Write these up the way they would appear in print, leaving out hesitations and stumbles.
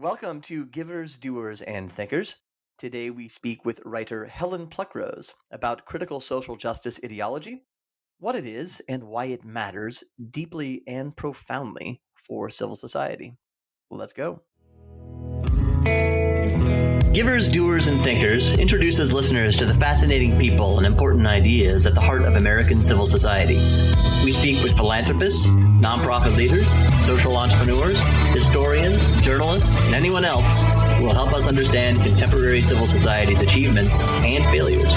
Welcome to Givers, Doers, and Thinkers. Today we speak with writer Helen Pluckrose about critical social justice ideology, what it is, and why it matters deeply and profoundly for civil society. Let's go. Givers, Doers, and Thinkers introduces listeners to the fascinating people and important ideas at the heart of American civil society. We speak with philanthropists, nonprofit leaders, social entrepreneurs, historians, journalists, and anyone else who will help us understand contemporary civil society's achievements and failures.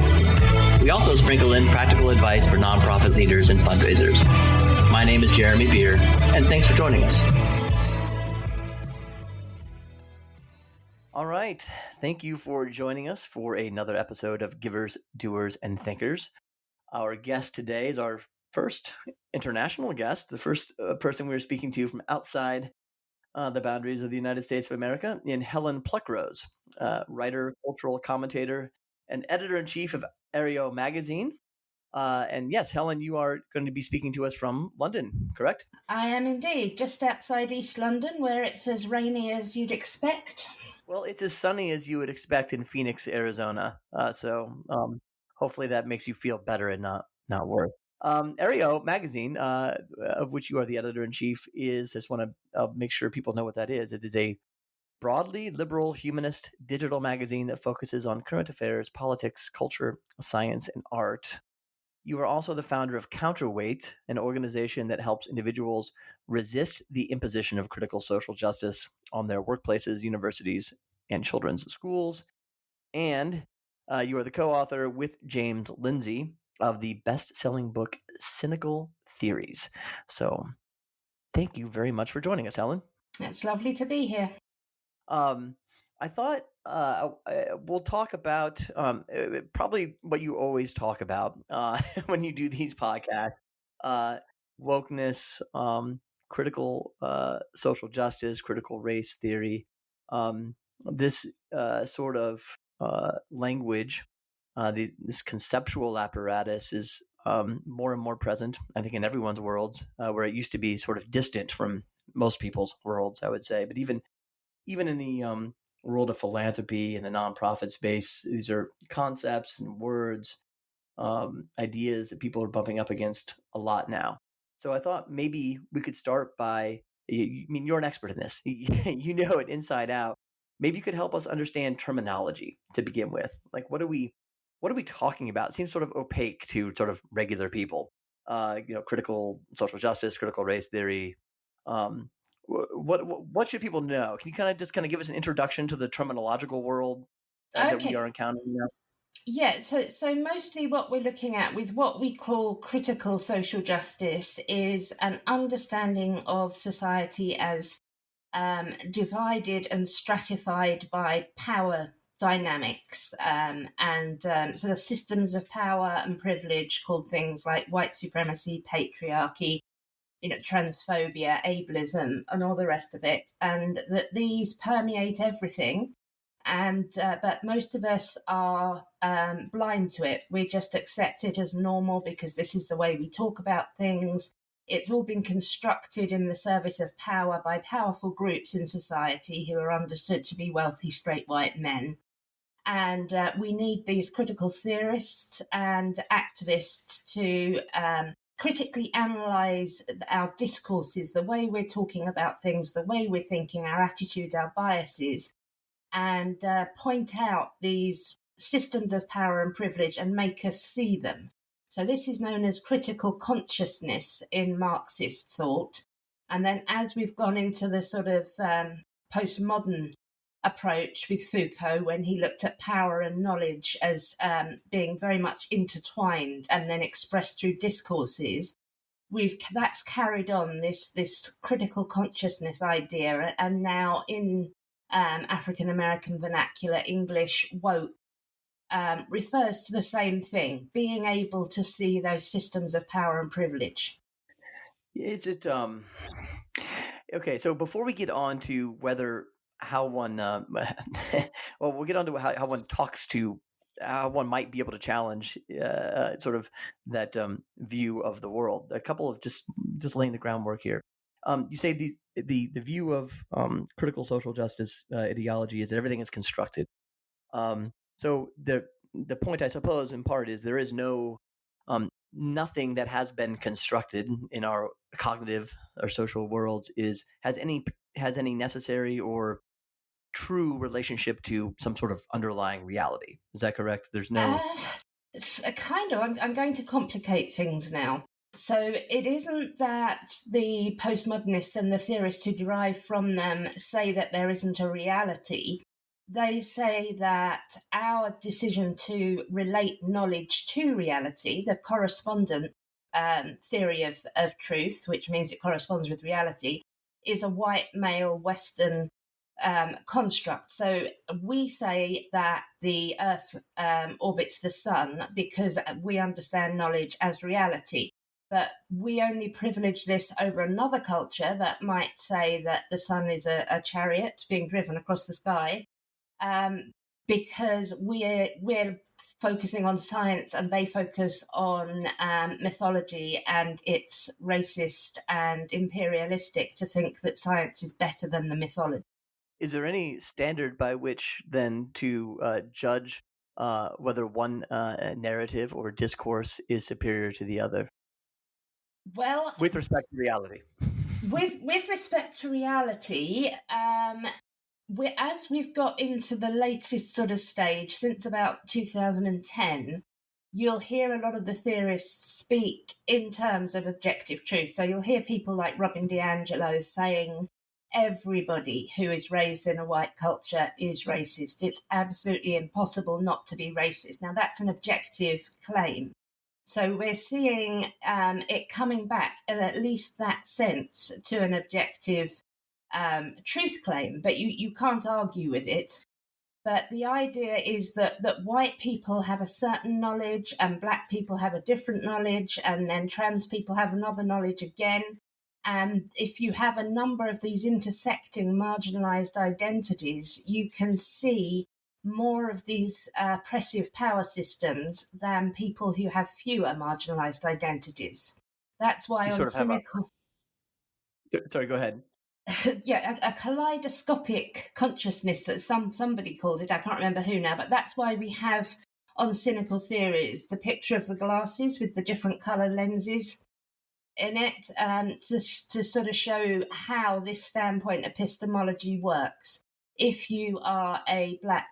We also sprinkle in practical advice for nonprofit leaders and fundraisers. My name is Jeremy Beer, and thanks for joining us. All right. Thank you for joining us for another episode of Givers, Doers, and Thinkers. Our guest today is our first international guest, the first person we're speaking to from outside the boundaries of the United States of America, in Helen Pluckrose, writer, cultural commentator, and editor-in-chief of Ario magazine. And yes, Helen, you are going to be speaking to us from London, correct? I am indeed, just outside East London, where it's as rainy as you'd expect. Well, it's as sunny as you would expect in Phoenix, Arizona. So hopefully that makes you feel better and not worse. Ario magazine, of which you are the editor-in-chief, is, I just want to make sure people know what that is. It is a broadly liberal, humanist digital magazine that focuses on current affairs, politics, culture, science, and art. You are also the founder of Counterweight, an organization that helps individuals resist the imposition of critical social justice on their workplaces, universities, and children's schools. And you are the co-author with James Lindsay of the best-selling book, Cynical Theories. So thank you very much for joining us, Helen. It's lovely to be here. I thought we'll talk about probably what you always talk about when you do these podcasts, wokeness, critical social justice, critical race theory, this sort of language, this conceptual apparatus is more and more present, I think, in everyone's worlds, where it used to be sort of distant from most people's worlds, I would say. But even in the world of philanthropy and the nonprofit space, these are concepts and words, ideas that people are bumping up against a lot now. So I thought maybe we could start by, I mean, you're an expert in this. You know it inside out. Maybe you could help us understand terminology to begin with. Like, what are we talking about? It seems sort of opaque to sort of regular people. Critical social justice, critical race theory. What should people know? Can you kind of give us an introduction to the terminological world that we are encountering now? Yeah, so mostly what we're looking at with what we call critical social justice is an understanding of society as divided and stratified by power dynamics and sort of systems of power and privilege called things like white supremacy, patriarchy, transphobia, ableism, and all the rest of it, and that these permeate everything. And but most of us are blind to it. We just accept it as normal because this is the way we talk about things. It's all been constructed in the service of power by powerful groups in society who are understood to be wealthy, straight white men. And we need these critical theorists and activists to critically analyze our discourses, the way we're talking about things, the way we're thinking, our attitudes, our biases, and point out these systems of power and privilege and make us see them. So this is known as critical consciousness in Marxist thought. And then as we've gone into the sort of postmodern approach with Foucault, when he looked at power and knowledge as being very much intertwined and then expressed through discourses, that's carried on this critical consciousness idea. And now in African American vernacular English, woke refers to the same thing, being able to see those systems of power and privilege. Is it okay? So before we get on to how one, we'll get on to how one talks to how one might be able to challenge sort of that view of the world. A couple of just laying the groundwork here. You say the view of critical social justice ideology is that everything is constructed. So the point, I suppose, in part, is there is nothing that has been constructed in our cognitive or social worlds has any necessary or true relationship to some sort of underlying reality. Is that correct? There's no. Uh, it's a kind of, I'm going to complicate things now. So it isn't that the postmodernists and the theorists who derive from them say that there isn't a reality. They say that our decision to relate knowledge to reality, the correspondent theory of truth, which means it corresponds with reality, is a white male Western construct. So we say that the Earth orbits the sun because we understand knowledge as reality. But we only privilege this over another culture that might say that the sun is a chariot being driven across the sky, um, because we're focusing on science and they focus on mythology, and it's racist and imperialistic to think that science is better than the mythology. Is there any standard by which then to judge whether one narrative or discourse is superior to the other Well, with respect to reality? with respect to reality, as we've got into the latest sort of stage since about 2010, you'll hear a lot of the theorists speak in terms of objective truth. So you'll hear people like Robin DiAngelo saying everybody who is raised in a white culture is racist. It's absolutely impossible not to be racist. Now, that's an objective claim. So we're seeing it coming back in at least that sense to an objective truth claim, but you can't argue with it. But the idea is that white people have a certain knowledge and black people have a different knowledge, and then trans people have another knowledge again. And if you have a number of these intersecting marginalized identities, you can see more of these oppressive power systems than people who have fewer marginalized identities. That's why You on sort of have a. cynical, Sorry, go ahead. yeah, a kaleidoscopic consciousness that somebody called it. I can't remember who now, but that's why we have on cynical theories the picture of the glasses with the different color lenses in it, to sort of show how this standpoint epistemology works. If you are a black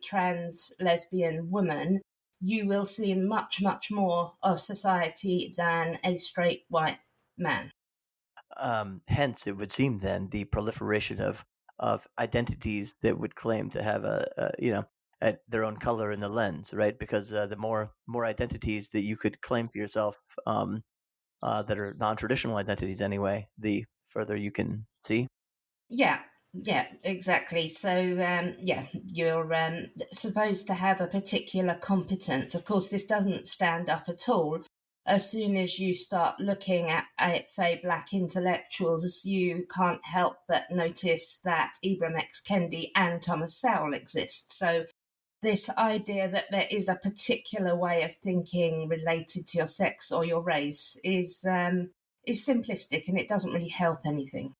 trans lesbian woman, you will see much, much more of society than a straight white man. Hence, it would seem then the proliferation of identities that would claim to have their own color in the lens, right? Because the more identities that you could claim for yourself, that are non-traditional identities anyway, the further you can see. Yeah, yeah, exactly. So, yeah, you're supposed to have a particular competence. Of course, this doesn't stand up at all. As soon as you start looking at say, black intellectuals, you can't help but notice that Ibram X. Kendi and Thomas Sowell exist. So, this idea that there is a particular way of thinking related to your sex or your race is simplistic, and it doesn't really help anything.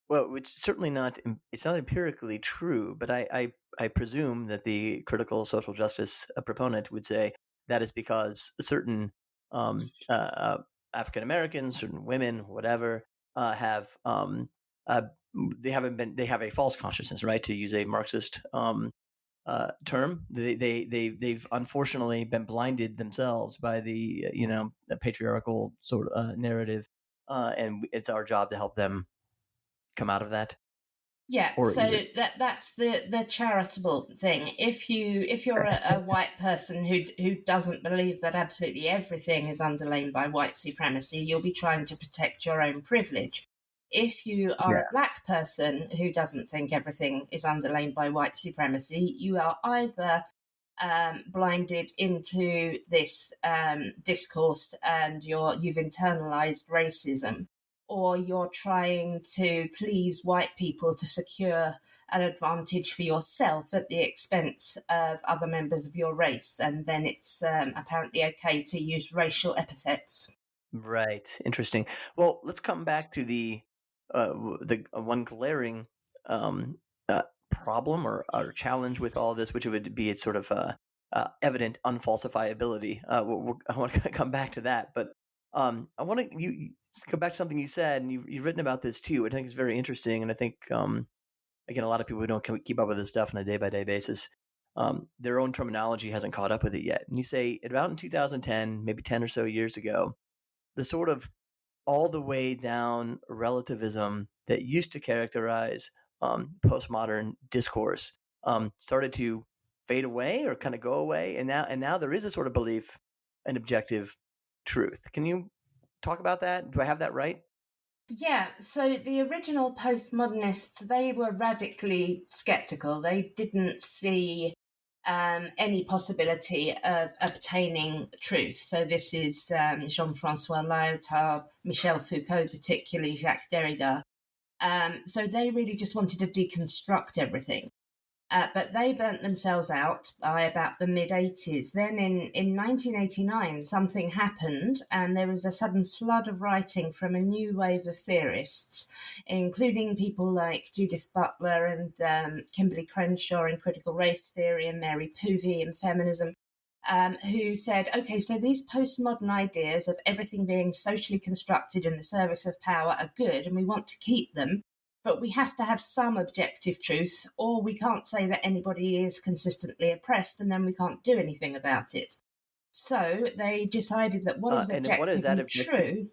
Well, it's certainly not. It's not empirically true, but I presume that the critical social justice proponent would say that is because certain African Americans, certain women, whatever, have uh, they have a false consciousness, right? To use a Marxist term, they've unfortunately been blinded themselves by the patriarchal sort of narrative, and it's our job to help them come out of that. Yeah, Or so either. that's the charitable thing. If you're a white person who doesn't believe that absolutely everything is underlain by white supremacy, you'll be trying to protect your own privilege. If you are Yeah. a black person who doesn't think everything is underlain by white supremacy, you are either blinded into this discourse and you've internalized racism, or you're trying to please white people to secure an advantage for yourself at the expense of other members of your race, and then it's apparently okay to use racial epithets. Right. Interesting. Well, let's come back to the one glaring um, problem or challenge with all this, which would be its sort of evident unfalsifiability. I want to come back to that, but I want to you come back to something you said, and you've written about this too. I think it's very interesting, and I think again, a lot of people who don't keep up with this stuff on a day by day basis, their own terminology hasn't caught up with it yet. And you say about in 2010, maybe 10 or so years ago, the sort of all the way down relativism that used to characterize postmodern discourse started to fade away or kind of go away, and now there is a sort of belief in objective truth. Can you talk about that? Do I have that right? Yeah, so the original postmodernists, they were radically skeptical. They didn't see any possibility of obtaining truth. So this is Jean-Francois Lyotard, Michel Foucault, particularly Jacques Derrida. So they really just wanted to deconstruct everything. But they burnt themselves out by about the mid-80s. Then in 1989, something happened, and there was a sudden flood of writing from a new wave of theorists, including people like Judith Butler and Kimberly Crenshaw in critical race theory and Mary Poovey in feminism, who said, okay, so these postmodern ideas of everything being socially constructed in the service of power are good, and we want to keep them, but we have to have some objective truth, or we can't say that anybody is consistently oppressed, and then we can't do anything about it. So they decided that what is And what is that objectively objective? true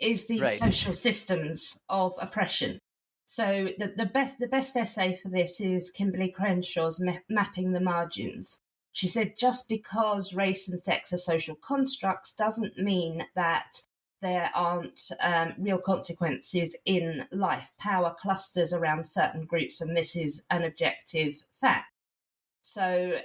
is these Right. social systems of oppression. So the best essay for this is Kimberly Crenshaw's Mapping the Margins. She said just because race and sex are social constructs doesn't mean that there aren't real consequences in life. Power clusters around certain groups, and this is an objective fact. So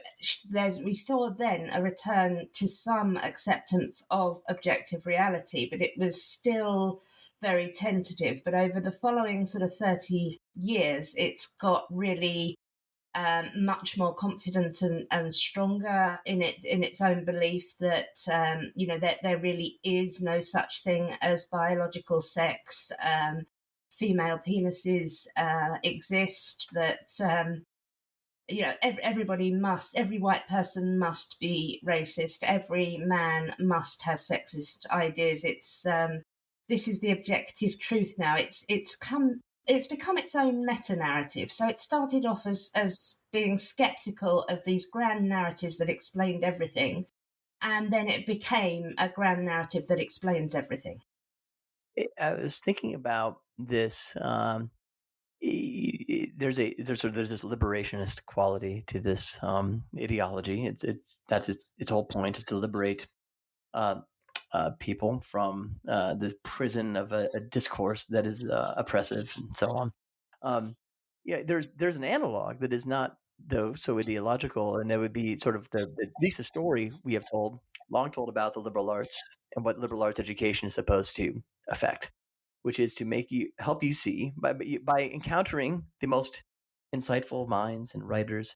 we saw then a return to some acceptance of objective reality, but it was still very tentative. But over the following sort of 30 years, it's got really much more confident and stronger in its own belief that that there really is no such thing as biological sex. Female penises exist. That every white person must be racist. Every man must have sexist ideas. It's this is the objective truth now. It's become its own meta narrative. So it started off as being skeptical of these grand narratives that explained everything, and then it became a grand narrative that explains everything. I was thinking about this. There's this liberationist quality to this ideology. Its whole point is to liberate uh, people from the prison of a discourse that is oppressive and so on. Yeah, there's an analog that is not though so ideological, and that would be sort of at least the story we have long told about the liberal arts and what liberal arts education is supposed to affect, which is to help you see by encountering the most insightful minds and writers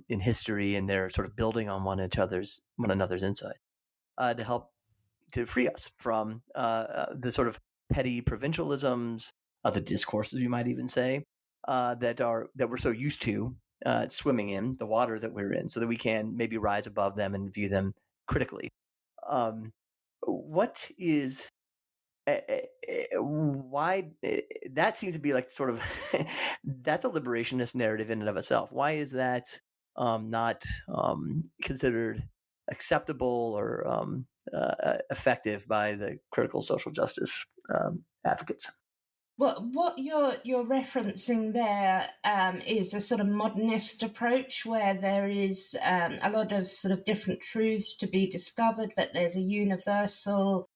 in history, and they're sort of building on one another's insight to help to free us from the sort of petty provincialisms, the discourses you might even say that we're so used to swimming in the water that we're in, so that we can maybe rise above them and view them critically. Um, what is why that seems to be like sort of that's a liberationist narrative in and of itself. Why is that not considered acceptable or effective by the critical social justice advocates? Well, what you're referencing there is a sort of modernist approach where there is a lot of sort of different truths to be discovered, but there's a universal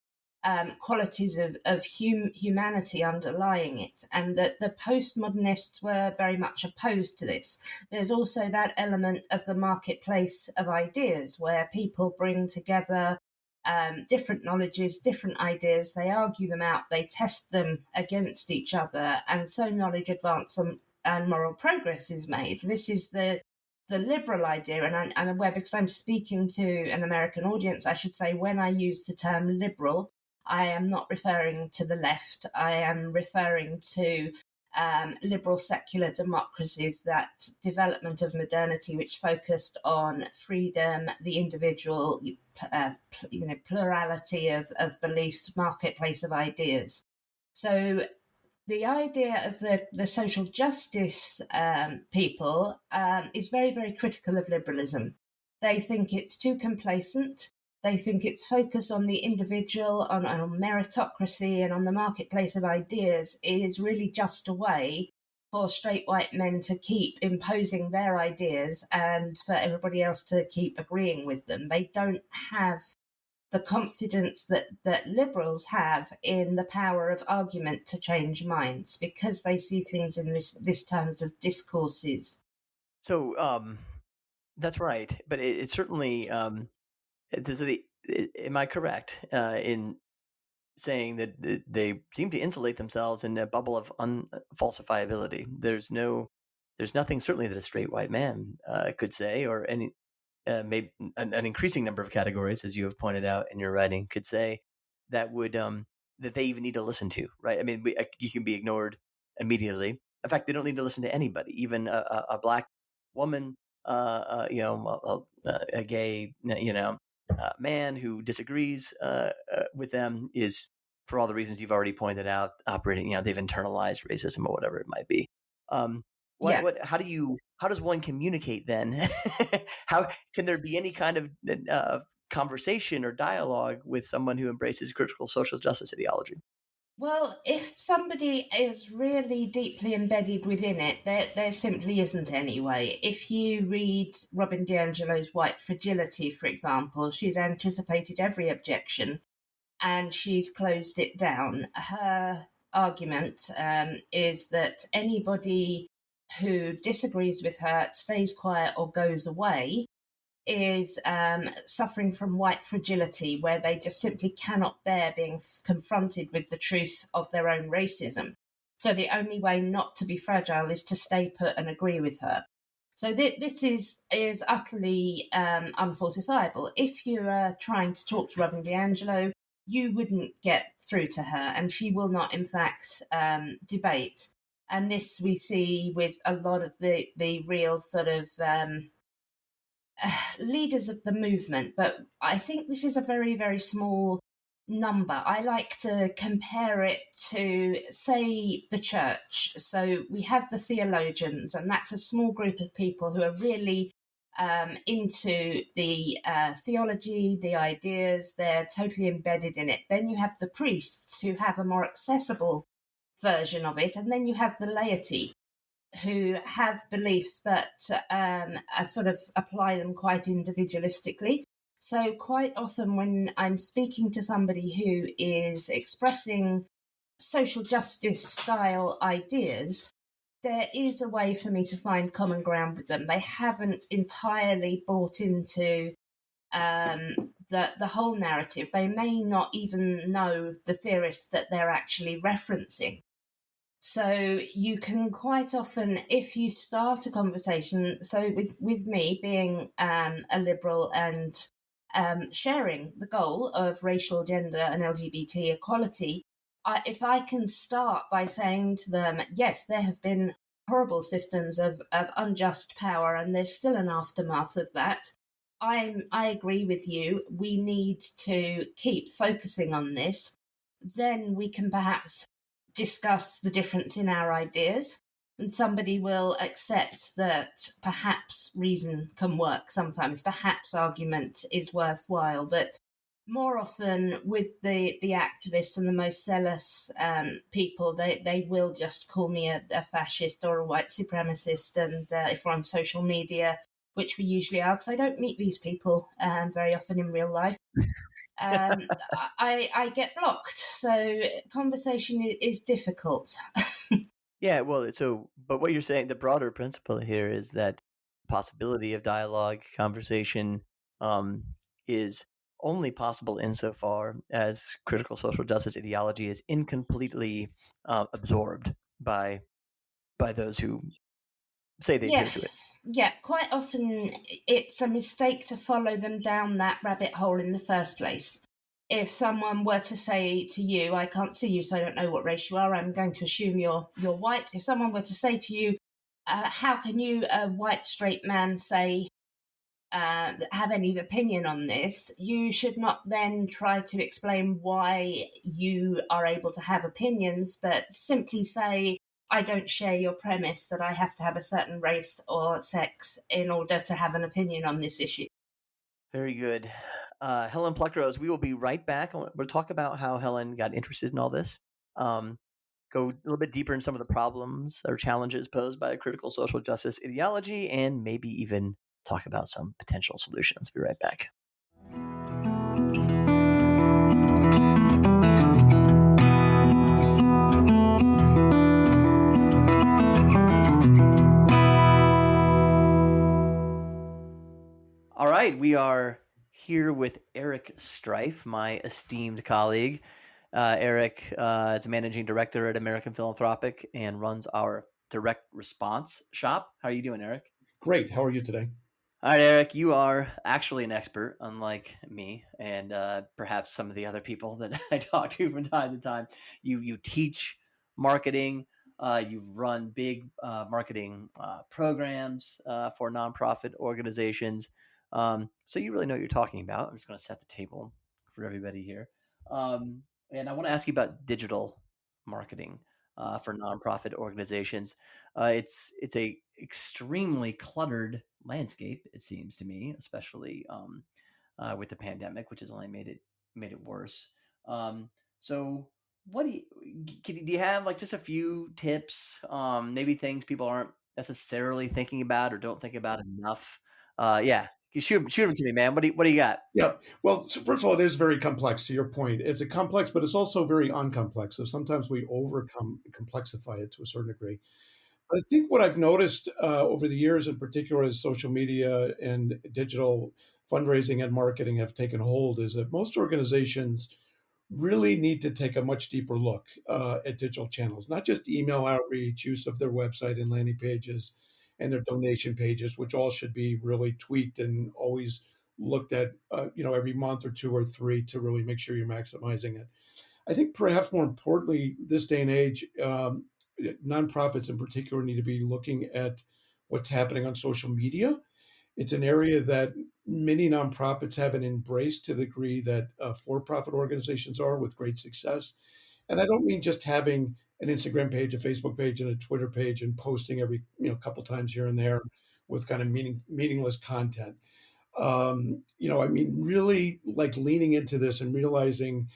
qualities of humanity underlying it, and that the postmodernists were very much opposed to this. There's also that element of the marketplace of ideas where people bring together different knowledges, different ideas, they argue them out, they test them against each other, and so knowledge advance and moral progress is made. This is the liberal idea, and I'm aware because I'm speaking to an American audience, I should say when I use the term liberal, I am not referring to the left. I am referring to liberal secular democracies, that development of modernity which focused on freedom, the individual, plurality of beliefs, marketplace of ideas. So the idea of the social justice people is very, very critical of liberalism. They think it's too complacent. They think its focus on the individual, on meritocracy, and on the marketplace of ideas is really just a way for straight white men to keep imposing their ideas and for everybody else to keep agreeing with them. They don't have the confidence that liberals have in the power of argument to change minds, because they see things in this terms of discourses. So that's right, but it certainly am I correct in saying that they seem to insulate themselves in a bubble of unfalsifiability? There's nothing certainly that a straight white man could say, or any maybe an increasing number of categories, as you have pointed out in your writing, could say that would that they even need to listen to, right? I mean, you can be ignored immediately. In fact, they don't need to listen to anybody, even a black woman, a gay, man who disagrees with them is, for all the reasons you've already pointed out, operating. They've internalized racism or whatever it might be. Um, Yeah. how does one communicate then? How can there be any kind of conversation or dialogue with someone who embraces critical social justice ideology? Well, if somebody is really deeply embedded within it, there simply isn't any way. If you read Robin DiAngelo's White Fragility, for example, she's anticipated every objection and she's closed it down. Her argument is that anybody who disagrees with her, stays quiet, or goes away is suffering from white fragility, where they just simply cannot bear being confronted with the truth of their own racism. So the only way not to be fragile is to stay put and agree with her. So this is utterly unfalsifiable. If you are trying to talk to Robin DiAngelo, you wouldn't get through to her, and she will not, in fact, debate. And this we see with a lot of the real sort of leaders of the movement, but I think this is a very, very small number. I like to compare it to, say, the church. So we have the theologians, and that's a small group of people who are really into the theology, the ideas, they're totally embedded in it. Then you have the priests who have a more accessible version of it, and then you have the laity who have beliefs but sort of apply them quite individualistically. So quite often when I'm speaking to somebody who is expressing social justice style ideas, there is a way for me to find common ground with them. They haven't entirely bought into the whole narrative. They may not even know the theorists that they're actually referencing. So you can quite often, if you start a conversation, so with me being a liberal and sharing the goal of racial, gender, and LGBT equality, if I can start by saying to them, yes, there have been horrible systems of unjust power, and there's still an aftermath of that. I agree with you. We need to keep focusing on this. Then we can perhaps discuss the difference in our ideas, and somebody will accept that perhaps reason can work sometimes, perhaps argument is worthwhile. But more often with the activists and the most zealous people, they will just call me a fascist or a white supremacist. And if we're on social media, which we usually are, because I don't meet these people very often in real life, I get blocked. So conversation is difficult. Yeah, well, but what you're saying, the broader principle here is that possibility of dialogue, conversation, is only possible insofar as critical social justice ideology is incompletely absorbed by those who say they Yeah. adhere to it. Yeah, quite often it's a mistake to follow them down that rabbit hole in the first place. if someone were to say to you, I can't see you, so I don't know what race you are, I'm going to assume you're white. If someone were to say to you, how can you, a white straight man, say have any opinion on this, you should not then try to explain why you are able to have opinions, but simply say, I don't share your premise that I have to have a certain race or sex in order to have an opinion on this issue. Very good. Helen Pluckrose, we will be right back. We'll talk about how Helen got interested in all this. Go a little bit deeper in some of the problems or challenges posed by a critical social justice ideology, and maybe even talk about some potential solutions. Be right back. All right, we are here with Eric Strife, my esteemed colleague. Eric is a managing director at American Philanthropic and runs our direct response shop. How are you doing, Eric? Great. How are you today? All right, Eric, you are actually an expert, unlike me and perhaps some of the other people that I talk to from time to time. You teach marketing. You've run big marketing programs for nonprofit organizations. So you really know what you're talking about. I'm just going to set the table for everybody here. And I want to ask you about digital marketing for nonprofit organizations. It's a extremely cluttered landscape, it seems to me, especially with the pandemic, which has only made it worse. So, what do you have like just a few tips? Maybe things people aren't necessarily thinking about or don't think about enough. Yeah, you shoot them to me, man. What do you got? Yeah. Well, so first of all, it is very complex. To your point, it's a complex, but it's also very uncomplex. So sometimes we overcome complexify it to a certain degree. I think what I've noticed over the years, in particular, as social media and digital fundraising and marketing have taken hold, is that most organizations really need to take a much deeper look at digital channels, not just email outreach, use of their website and landing pages and their donation pages, which all should be really tweaked and always looked at, every month or two or three to really make sure you're maximizing it. I think perhaps more importantly, this day and age, nonprofits in particular need to be looking at what's happening on social media. It's an area that many nonprofits haven't embraced to the degree that for-profit organizations are with great success. And I don't mean just having an Instagram page, a Facebook page, and a Twitter page and posting every couple times here and there with kind of meaningless content. I mean, really like leaning into this and realizing,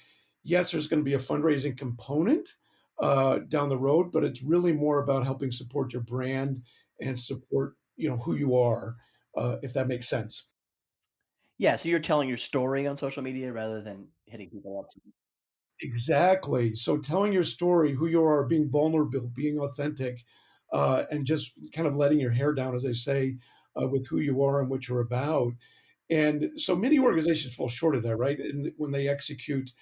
yes, there's going to be a fundraising component down the road, but it's really more about helping support your brand and support who you are, if that makes sense. Yeah, so you're telling your story on social media rather than hitting people up. Exactly. So telling your story, who you are, being vulnerable, being authentic, and just kind of letting your hair down, as I say, with who you are and what you're about. And so many organizations fall short of that, right? And when they execute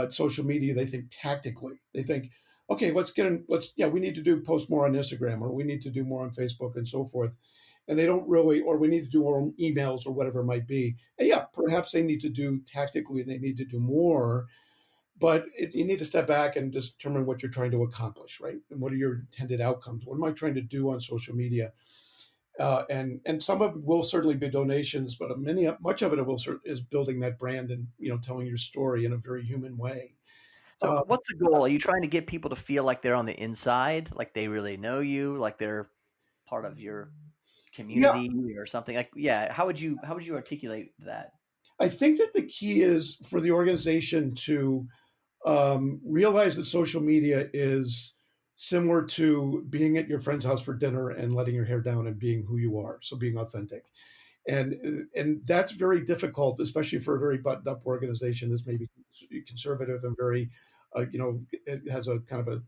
social media, they think tactically. They think, okay, we need to do post more on Instagram, or we need to do more on Facebook and so forth. And they don't really, or we need to do more emails or whatever it might be. And yeah, perhaps they need to do tactically, they need to do more, but you need to step back and determine what you're trying to accomplish, right? And what are your intended outcomes? What am I trying to do on social media? And some of it will certainly be donations, but much of it is building that brand and telling your story in a very human way. So what's the goal? Are you trying to get people to feel like they're on the inside, like they really know you, like they're part of your Yeah, community or something? Like, yeah, how would you articulate that? I think that the key is for the organization to realize that social media is similar to being at your friend's house for dinner and letting your hair down and being who you are. So being authentic. And that's very difficult, especially for a very buttoned up organization that's maybe conservative and very, it has a kind of a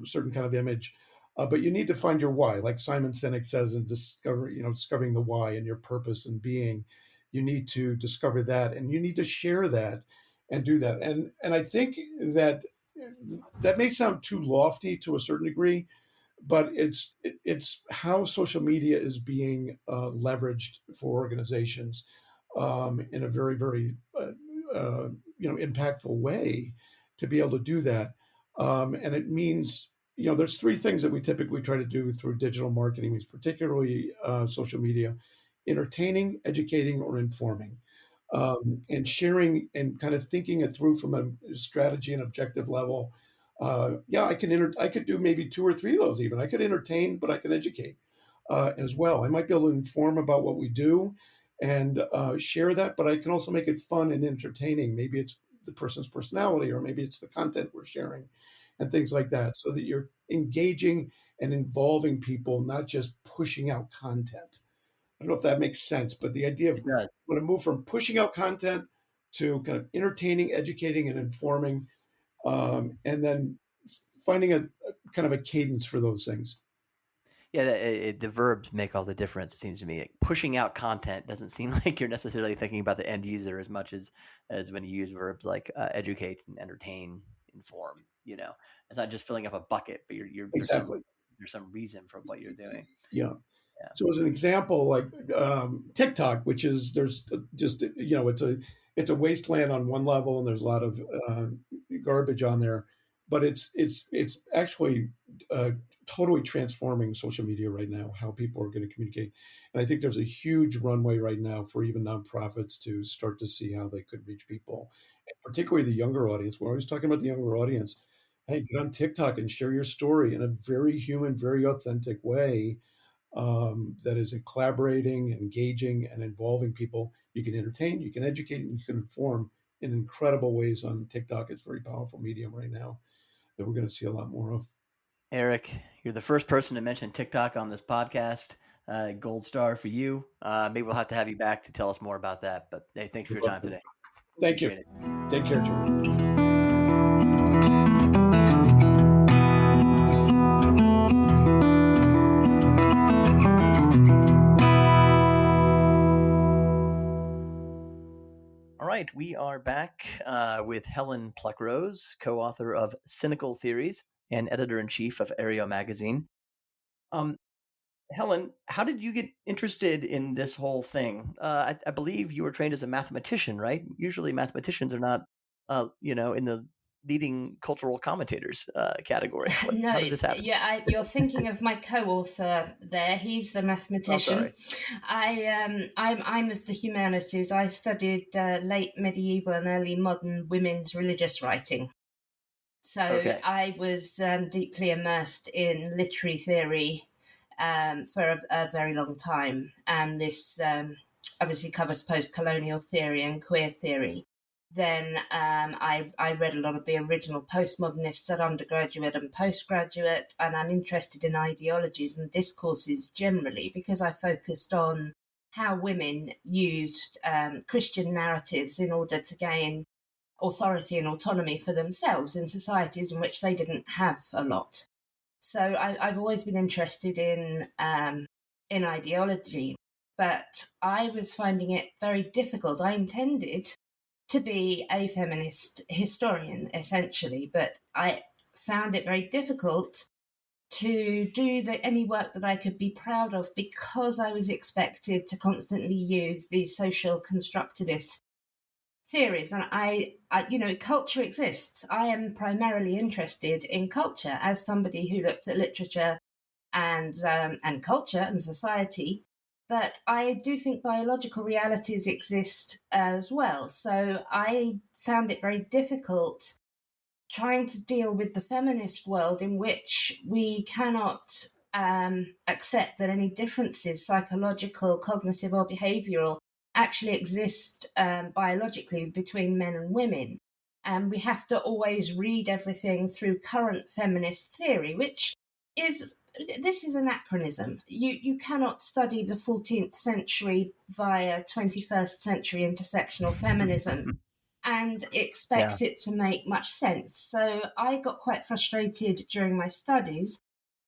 certain kind of image. But you need to find your why, like Simon Sinek says, and discovering the why and your purpose and being. You need to discover that, and you need to share that, and do that. And I think that that may sound too lofty to a certain degree, but it's how social media is being leveraged for organizations in a very very impactful way to be able to do that. And it means, there's three things that we typically try to do through digital marketing, means particularly social media: entertaining, educating, or informing. And sharing and kind of thinking it through from a strategy and objective level. Yeah, I could do maybe two or three of those even. I could entertain, but I could educate as well. I might be able to inform about what we do and share that, but I can also make it fun and entertaining. Maybe it's the person's personality, or maybe it's the content we're sharing and things like that, so that you're engaging and involving people, not just pushing out content. I don't know if that makes sense, but the idea of It does. want to move from pushing out content to kind of entertaining, educating, and informing, and then finding a kind of a cadence for those things. Yeah, the verbs make all the difference, it seems to me. Like, pushing out content doesn't seem like you're necessarily thinking about the end user as much as when you use verbs like educate and entertain, inform. It's not just filling up a bucket, but Exactly. there's some reason for what you're doing. Yeah. Yeah. So as an example, like TikTok, which is there's just it's a wasteland on one level, and there's a lot of garbage on there, but it's actually totally transforming social media right now, how people are going to communicate. And I think there's a huge runway right now for even nonprofits to start to see how they could reach people, and particularly the younger audience. We're always talking about the younger audience. Hey, get on TikTok and share your story in a very human, very authentic way, that is collaborating, engaging, and involving people. You can entertain, you can educate, and you can inform in incredible ways on TikTok. It's a very powerful medium right now that we're going to see a lot more of. Eric, you're the first person to mention TikTok on this podcast. Gold star for you. Maybe we'll have to have you back to tell us more about that. But hey, thanks for your time today. Thank you. Take care, Joe. All right, we are back with Helen Pluckrose, co-author of Cynical Theories and editor-in-chief of Aereo magazine. Helen, how did you get interested in this whole thing? I believe you were trained as a mathematician, right? Usually mathematicians are not, in the leading cultural commentators category. No, how did this happen? yeah, you're thinking of my co-author there. He's the mathematician. I'm of the humanities. I studied late medieval and early modern women's religious writing. So I was deeply immersed in literary theory for a very long time. And this obviously covers post-colonial theory and queer theory. Then I read a lot of the original postmodernists at undergraduate and postgraduate, and I'm interested in ideologies and discourses generally because I focused on how women used Christian narratives in order to gain authority and autonomy for themselves in societies in which they didn't have a lot. So I've always been interested in ideology, but I was finding it very difficult. I intended to be a feminist historian, essentially, but I found it very difficult to do any work that I could be proud of because I was expected to constantly use these social constructivist theories. And I culture exists. I am primarily interested in culture as somebody who looks at literature and culture and society. But I do think biological realities exist as well. So I found it very difficult trying to deal with the feminist world in which we cannot accept that any differences, psychological, cognitive, or behavioral, actually exist biologically between men and women. And we have to always read everything through current feminist theory, which is anachronism. You cannot study the 14th century via 21st century intersectional feminism and expect it to make much sense. So I got quite frustrated during my studies.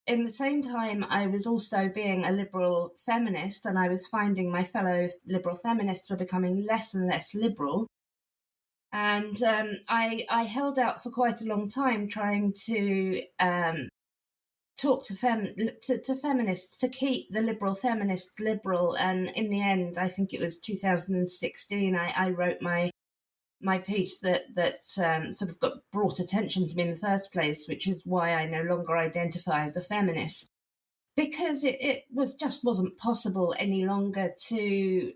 In the same time, I was also being a liberal feminist, and I was finding my fellow liberal feminists were becoming less and less liberal. And I held out for quite a long time trying to talk to feminists to keep the liberal feminists liberal. And in the end, I think it was 2016, I wrote my my piece that sort of got brought attention to me in the first place, which is why I no longer identify as a feminist, because it wasn't possible any longer to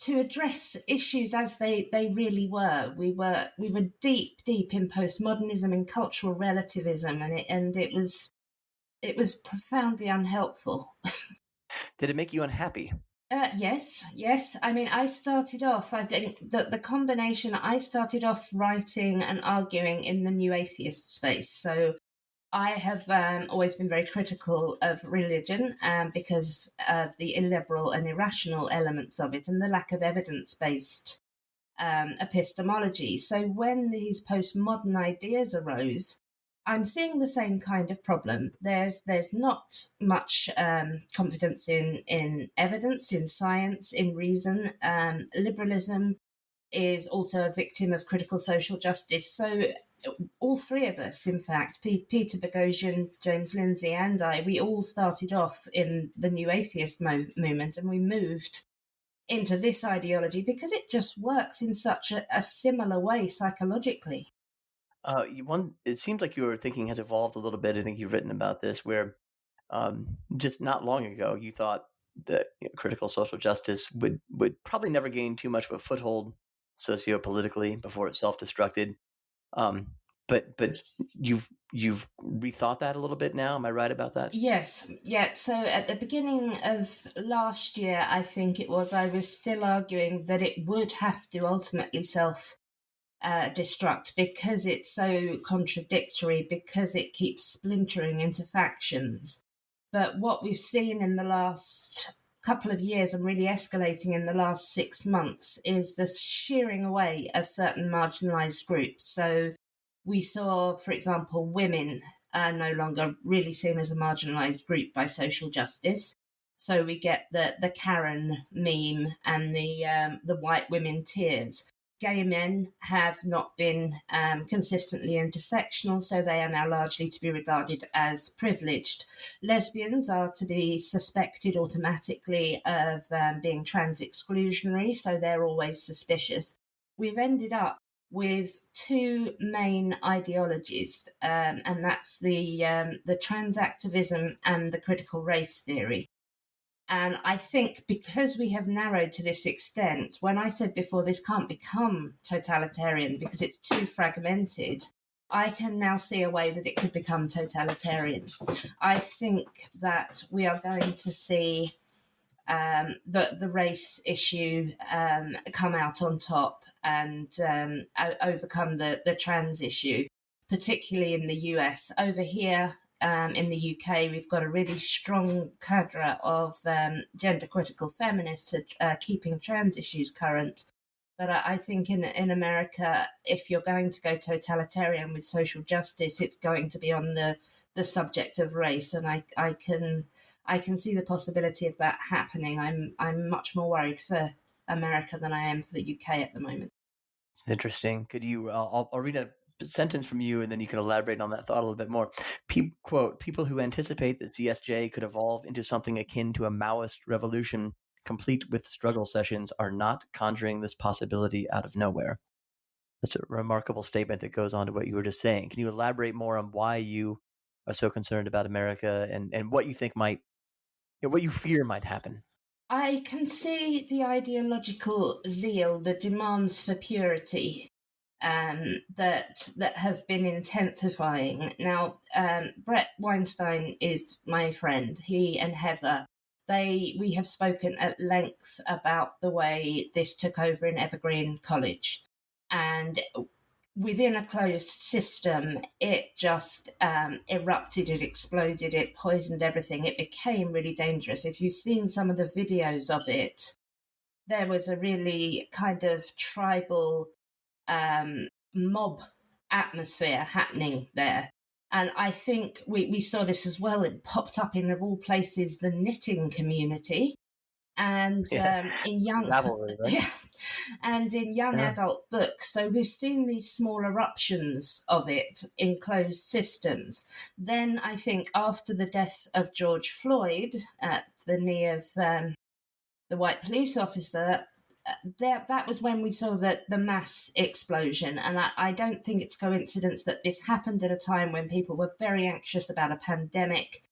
address issues as they really were. We were deep in postmodernism and cultural relativism, and it was profoundly unhelpful. Did it make you unhappy? Yes. I mean, I think that the combination, I started off writing and arguing in the new atheist space. So I have always been very critical of religion because of the illiberal and irrational elements of it and the lack of evidence-based epistemology. So when these postmodern ideas arose, I'm seeing the same kind of problem. There's not much confidence in evidence, in science, in reason. Liberalism is also a victim of critical social justice. So all three of us, in fact, Peter Boghossian, James Lindsay, and I, we all started off in the new atheist movement, and we moved into this ideology because it just works in such a similar way psychologically. It seems like your thinking has evolved a little bit. I think you've written about this, where just not long ago you thought that critical social justice would probably never gain too much of a foothold sociopolitically before it self-destructed. But you've rethought that a little bit now. Am I right about that? Yes. Yeah. So at the beginning of last year, I think it was, I was still arguing that it would have to ultimately destruct because it's so contradictory, because it keeps splintering into factions. But what we've seen in the last couple of years and really escalating in the last 6 months is the shearing away of certain marginalized groups. So we saw, for example, women are no longer really seen as a marginalized group by social justice. So we get the Karen meme and the white women tears. Gay men have not been consistently intersectional, so they are now largely to be regarded as privileged. Lesbians are to be suspected automatically of being trans exclusionary, so they're always suspicious. We've ended up with two main ideologies, and that's the trans activism and the critical race theory. And I think because we have narrowed to this extent, when I said before this can't become totalitarian because it's too fragmented, I can now see a way that it could become totalitarian. I think that we are going to see the race issue come out on top and overcome the trans issue, particularly in the US. Over here in the UK, we've got a really strong cadre of gender critical feminists keeping trans issues current. But I think in America, if you're going to go totalitarian with social justice, it's going to be on the subject of race, and I can see the possibility of that happening. I'm much more worried for America than I am for the UK at the moment. It's interesting. Could you? I'll read a sentence from you, and then you can elaborate on that thought a little bit more. Quote: "People who anticipate that CSJ could evolve into something akin to a Maoist revolution, complete with struggle sessions, are not conjuring this possibility out of nowhere." That's a remarkable statement that goes on to what you were just saying. Can you elaborate more on why you are so concerned about America and what you think might, what you fear might happen? I can see the ideological zeal, the demands for purity that have been intensifying. Now, Brett Weinstein is my friend. He and Heather, we have spoken at length about the way this took over in Evergreen College. And within a closed system, it just erupted, it exploded, it poisoned everything. It became really dangerous. If you've seen some of the videos of it, there was a really kind of tribal mob atmosphere happening there. And I think we saw this as well. It popped up in, of all places, the knitting community. And in young Ravelry, right? yeah, and in young Yeah. adult books. So we've seen these small eruptions of it in closed systems. Then I think after the death of George Floyd at the knee of the white police officer, that was when we saw the mass explosion. And I don't think it's coincidence that this happened at a time when people were very anxious about a pandemic,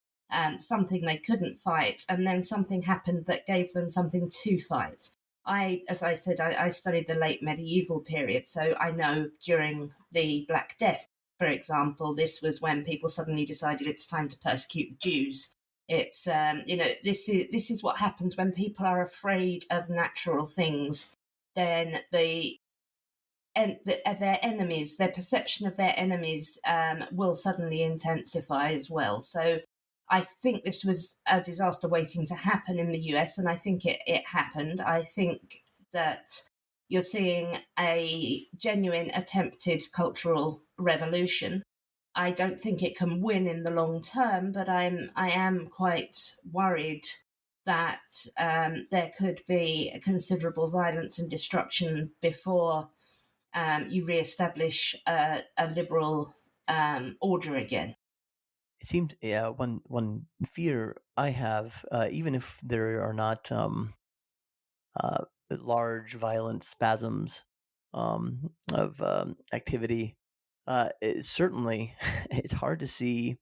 something they couldn't fight, and then something happened that gave them something to fight. As I said, I studied the late medieval period, so I know during the Black Death, for example, this was when people suddenly decided it's time to persecute the Jews. It's this is what happens when people are afraid of natural things. Then their enemies, their perception of their enemies, will suddenly intensify as well. So I think this was a disaster waiting to happen in the US, and I think it happened. I think that you're seeing a genuine attempted cultural revolution. I don't think it can win in the long term, but I am quite worried that there could be considerable violence and destruction before you re-establish a liberal order again. It seems, yeah, one fear I have, even if there are not large violent spasms of activity, certainly it's hard to see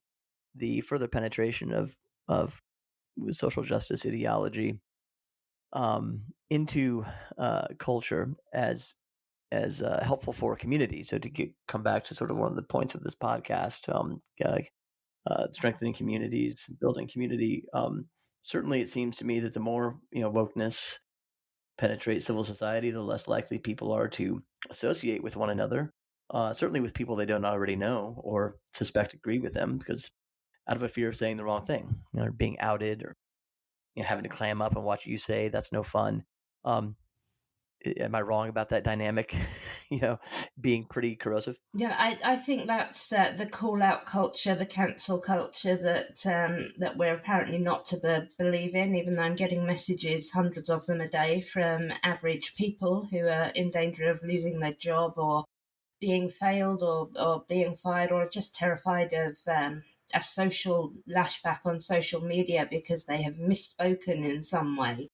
the further penetration of social justice ideology into culture as helpful for a community. So to come back to sort of one of the points of this podcast, strengthening communities, building community. Certainly, it seems to me that the more wokeness penetrates civil society, the less likely people are to associate with one another. Certainly, with people they don't already know or suspect agree with them, because out of a fear of saying the wrong thing, or being outed, or having to clam up and watch what you say. That's no fun. Am I wrong about that dynamic? Being pretty corrosive. Yeah, I think that's the call out culture, the cancel culture that we're apparently not to believe in. Even though I'm getting messages, hundreds of them a day, from average people who are in danger of losing their job or being failed or being fired, or just terrified of a social lashback on social media because they have misspoken in some way.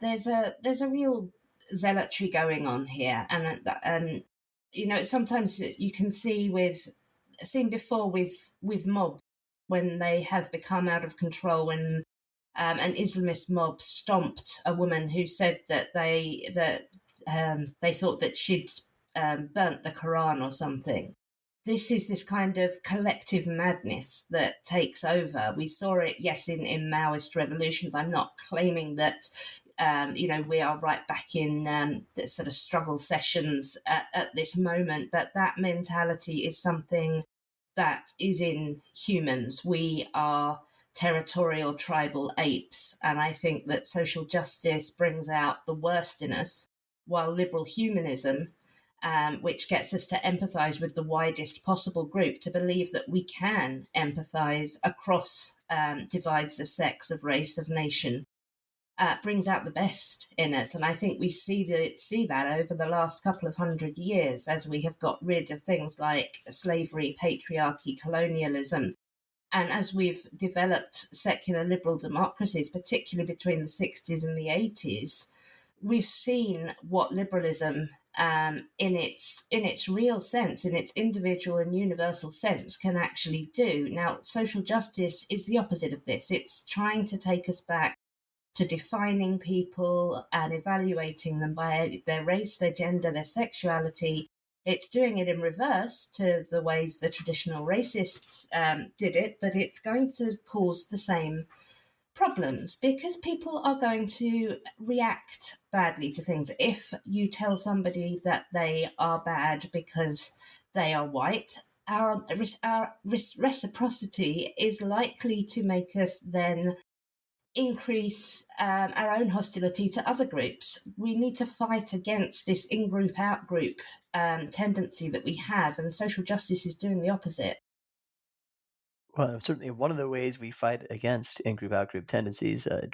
There's a real zealotry going on here, and sometimes you can seen before with mob when they have become out of control, when an Islamist mob stomped a woman who said that they thought that she'd burnt the Quran or something. This is this kind of collective madness that takes over. We saw it, yes, in Maoist revolutions. I'm not claiming that we are right back in the sort of struggle sessions at this moment, but that mentality is something that is in humans. We are territorial tribal apes, and I think that social justice brings out the worst in us, while liberal humanism, which gets us to empathize with the widest possible group, to believe that we can empathize across divides of sex, of race, of nation, brings out the best in us. And I think we see that over the last couple of 100 years, as we have got rid of things like slavery, patriarchy, colonialism. And as we've developed secular liberal democracies, particularly between the 60s and the 80s, we've seen what liberalism, in its real sense, in its individual and universal sense, can actually do. Now, social justice is the opposite of this. It's trying to take us back to defining people and evaluating them by their race, their gender, their sexuality. It's doing it in reverse to the ways the traditional racists did it, but it's going to cause the same problems because people are going to react badly to things. If you tell somebody that they are bad because they are white, our reciprocity is likely to make us then increase our own hostility to other groups. We need to fight against this in-group, out-group tendency that we have, and social justice is doing the opposite. Well, certainly one of the ways we fight against in-group, out-group tendencies, at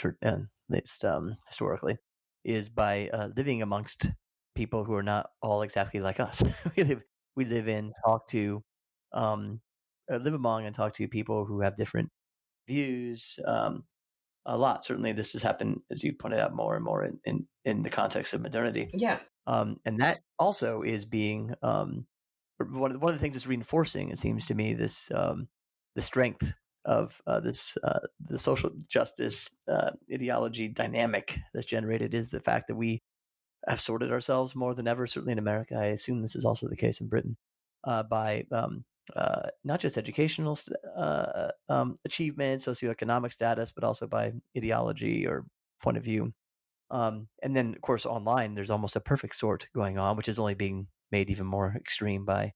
least historically, is by living amongst people who are not all exactly like us. we live in, talk to, live among and talk to people who have different views, a lot. Certainly, this has happened, as you pointed out, more and more in the context of modernity. Yeah. And that also is being one of the things that's reinforcing, it seems to me, this the strength of the social justice ideology dynamic that's generated is the fact that we have sorted ourselves more than ever. Certainly in America, I assume this is also the case in Britain, by not just educational achievement, socioeconomic status, but also by ideology or point of view. And then, of course, online, there's almost a perfect sort going on, which is only being made even more extreme by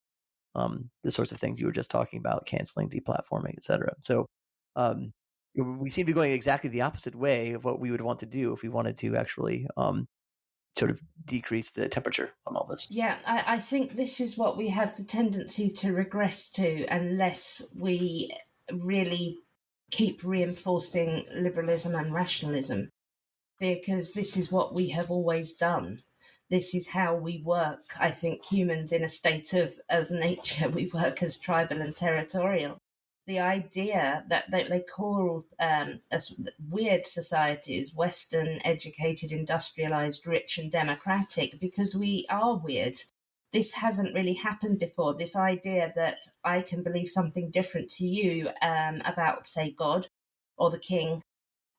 the sorts of things you were just talking about, canceling, deplatforming, et cetera. So we seem to be going exactly the opposite way of what we would want to do if we wanted to actually sort of decrease the temperature on all this. Yeah, I think this is what we have the tendency to regress to unless we really keep reinforcing liberalism and rationalism, because this is what we have always done. This is how we work. I think humans in a state of nature, we work as tribal and territorial. The idea that they call us weird societies, Western, educated, industrialized, rich, and democratic, because we are weird. This hasn't really happened before. This idea that I can believe something different to you about, say, God or the king,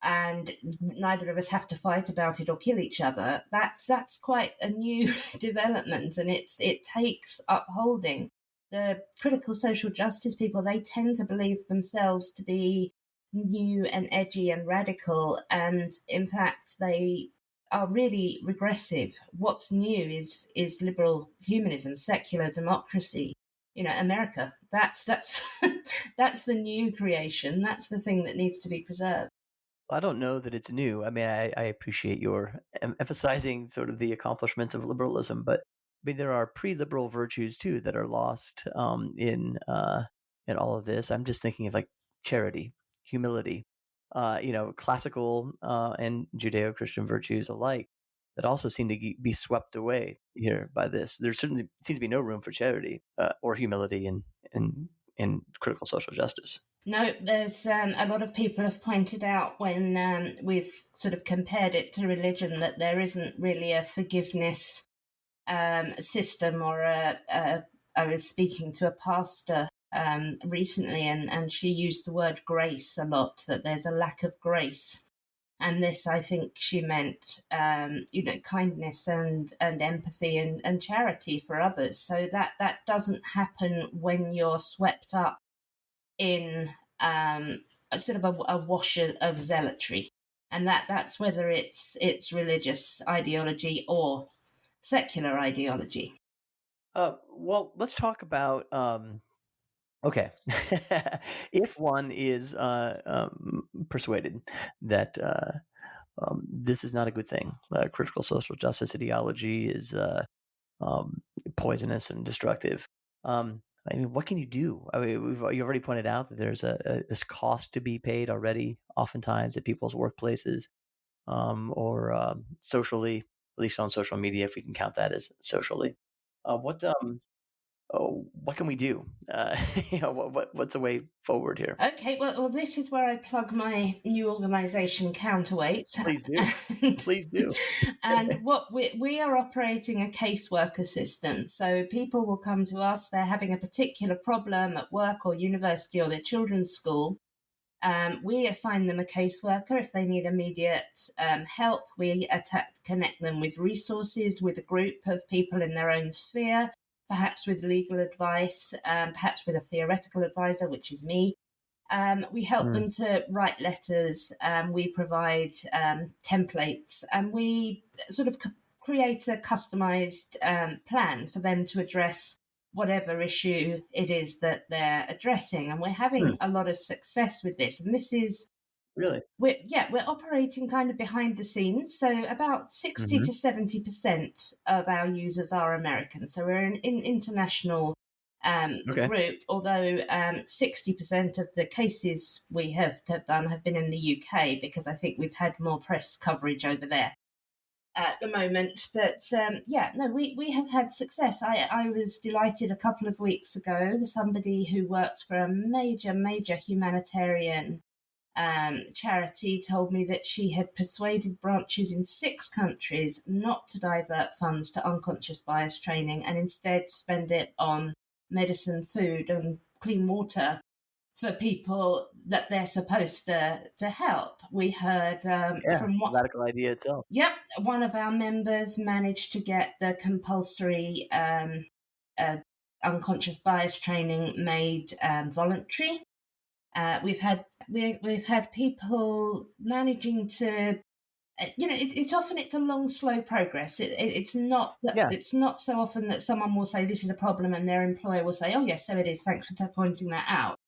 and neither of us have to fight about it or kill each other. That's quite a new development, and it takes upholding. The critical social justice people, they tend to believe themselves to be new and edgy and radical, and in fact they are really regressive. What's new is liberal humanism, secular democracy. America. That's that's the new creation. That's the thing that needs to be preserved. I don't know that it's new. I mean, I appreciate your emphasizing sort of the accomplishments of liberalism, but I mean, there are pre-liberal virtues too that are lost in all of this. I'm just thinking of like charity, humility, classical and Judeo-Christian virtues alike that also seem to be swept away here by this. There certainly seems to be no room for charity or humility in critical social justice. No, there's a lot of people have pointed out when we've sort of compared it to religion that there isn't really a forgiveness system or I was speaking to a pastor recently and she used the word grace a lot, that there's a lack of grace. And this, I think she meant, kindness and empathy and charity for others. So that doesn't happen when you're swept up in a sort of a wash of zealotry, and that's whether it's religious ideology or secular ideology. Well, let's talk about okay. If one is persuaded that this is not a good thing, critical social justice ideology is poisonous and destructive. I mean, what can you do? I mean, you already pointed out that there's this cost to be paid already, oftentimes at people's workplaces, or socially, at least on social media, if we can count that as socially. What can we do? What's the way forward here? Okay, well, this is where I plug my new organisation, Counterweight. Please do. Please do. And what we are operating a caseworker system. So people will come to us, they're having a particular problem at work or university or their children's school. We assign them a caseworker if they need immediate help. We connect them with resources, with a group of people in their own sphere, perhaps with legal advice, perhaps with a theoretical advisor, which is me. We help them to write letters, we provide templates, and we sort of create a customized plan for them to address whatever issue it is that they're addressing. And we're having a lot of success with this. And this is really, we're operating kind of behind the scenes. So about 60 to 70% of our users are American. So we're an international group, although 60% of the cases we have done have been in the UK, because I think we've had more press coverage over there at the moment. But we have had success. I was delighted a couple of weeks ago, somebody who works for a major humanitarian charity told me that she had persuaded branches in 6 countries not to divert funds to unconscious bias training and instead spend it on medicine, food, and clean water for people that they're supposed to help. We heard from what radical idea itself. Yep, one of our members managed to get the compulsory unconscious bias training made voluntary. We've had people managing to, it's often a long, slow progress. It's not so often that someone will say this is a problem and their employer will say, oh yes, so it is. Thanks for pointing that out.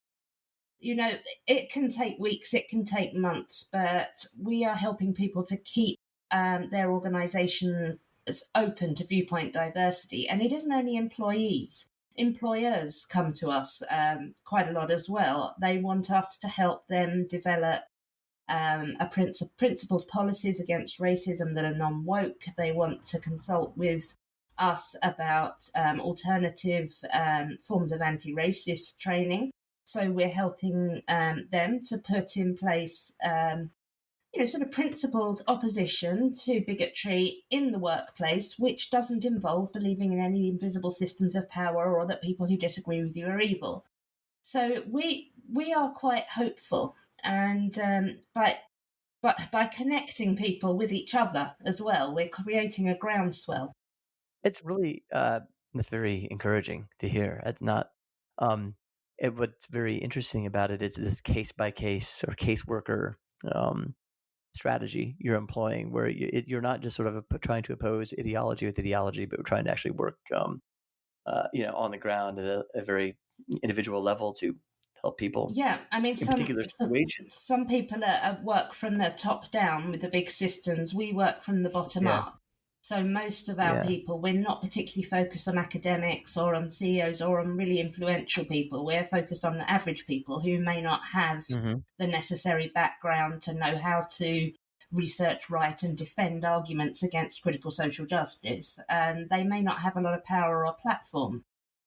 It can take weeks, it can take months, but we are helping people to keep their organisation open to viewpoint diversity. And it isn't only employees. Employers come to us quite a lot as well. They want us to help them develop principled policies against racism that are non-woke. They want to consult with us about alternative forms of anti-racist training. So we're helping them to put in place, sort of principled opposition to bigotry in the workplace, which doesn't involve believing in any invisible systems of power or that people who disagree with you are evil. So we are quite hopeful, and by connecting people with each other as well, we're creating a groundswell. It's really that's very encouraging to hear. It's not. What's very interesting about it is this case by case or caseworker strategy you're employing, where you're not just sort of trying to oppose ideology with ideology, but we're trying to actually work, on the ground at a very individual level to help people. Yeah, I mean, in particular situations. Some people work from the top down with the big systems. We work from the bottom up. So most of our people, we're not particularly focused on academics or on CEOs or on really influential people. We're focused on the average people who may not have the necessary background to know how to research, write and defend arguments against critical social justice. And they may not have a lot of power or platform.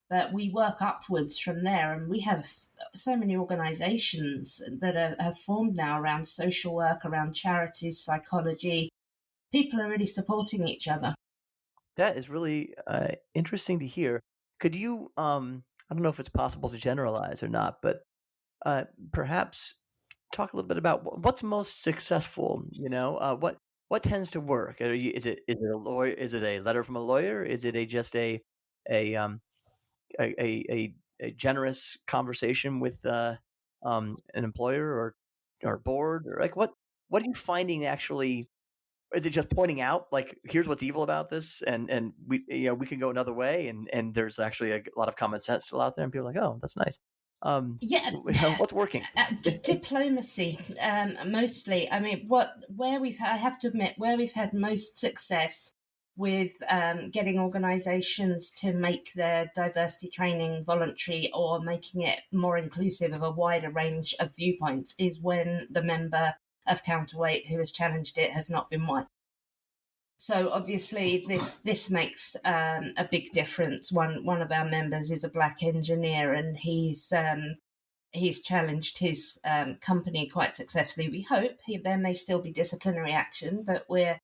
But we work upwards from there, and we have so many organisations that have formed now around social work, around charities, psychology. People are really supporting each other. That is really interesting to hear. Could you, I don't know if it's possible to generalize or not, but perhaps talk a little bit about what's most successful, what tends to work? Is it a lawyer? Is it a letter from a lawyer? Is it just a generous conversation with an employer or board, or like what are you finding actually? Is it just pointing out like here's what's evil about this, and we we can go another way, and there's actually a lot of common sense still out there, and people are like, oh, that's nice. What's working? Diplomacy, mostly. I mean, I have to admit, where we've had most success with getting organisations to make their diversity training voluntary or making it more inclusive of a wider range of viewpoints is when the member of Counterweight who has challenged it has not been white. So obviously this makes a big difference. One of our members is a black engineer, and he's challenged his company quite successfully. We hope there may still be disciplinary action, but we're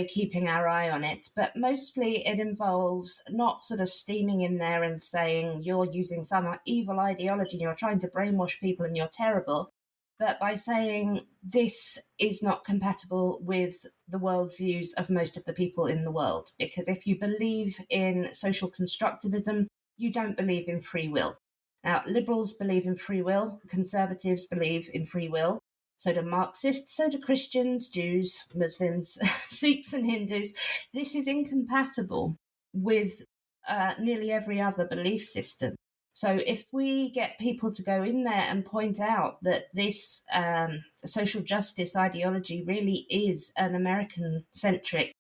keeping our eye on it. But mostly it involves not sort of steaming in there and saying you're using some evil ideology and you're trying to brainwash people and you're terrible, but by saying this is not compatible with the worldviews of most of the people in the world. Because if you believe in social constructivism, you don't believe in free will. Now, liberals believe in free will, conservatives believe in free will, so do Marxists, so do Christians, Jews, Muslims, Sikhs and Hindus. This is incompatible with nearly every other belief system. So if we get people to go in there and point out that this social justice ideology really is an American-centric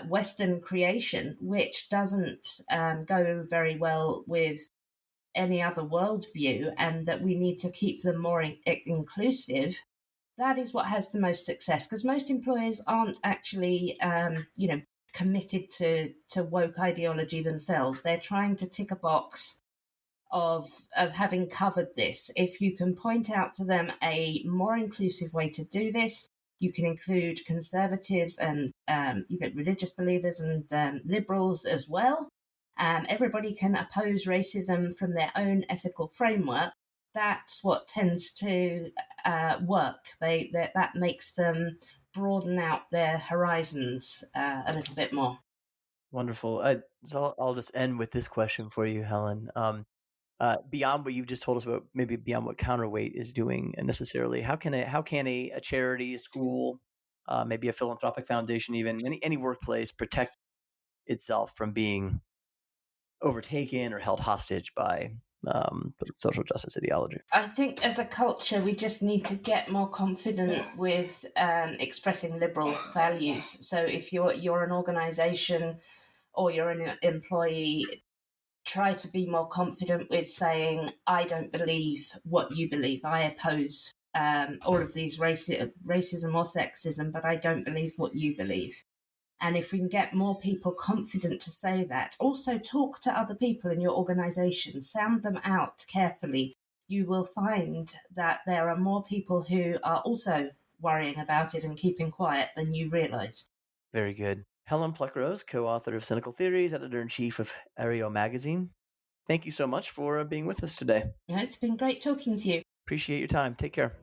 Western creation, which doesn't go very well with any other worldview, and that we need to keep them more inclusive, that is what has the most success, because most employers aren't actually, committed to woke ideology themselves. They're trying to tick a box of having covered this. If you can point out to them a more inclusive way to do this, you can include conservatives and religious believers and liberals as well. Everybody can oppose racism from their own ethical framework. That's what tends to work. That makes them broaden out their horizons a little bit more. Wonderful. So I'll just end with this question for you, Helen. Beyond what you've just told us about, maybe beyond what Counterweight is doing necessarily, how can a charity, a school, maybe a philanthropic foundation, even any workplace protect itself from being overtaken or held hostage by social justice ideology? I think as a culture, we just need to get more confident with expressing liberal values. So if you're an organization or you're an employee, try to be more confident with saying, I don't believe what you believe. I oppose all of these racism or sexism, but I don't believe what you believe. And if we can get more people confident to say that, also talk to other people in your organization, sound them out carefully, you will find that there are more people who are also worrying about it and keeping quiet than you realize. Very good. Helen Pluckrose, co-author of Cynical Theories, editor-in-chief of Aereo Magazine. Thank you so much for being with us today. It's been great talking to you. Appreciate your time. Take care.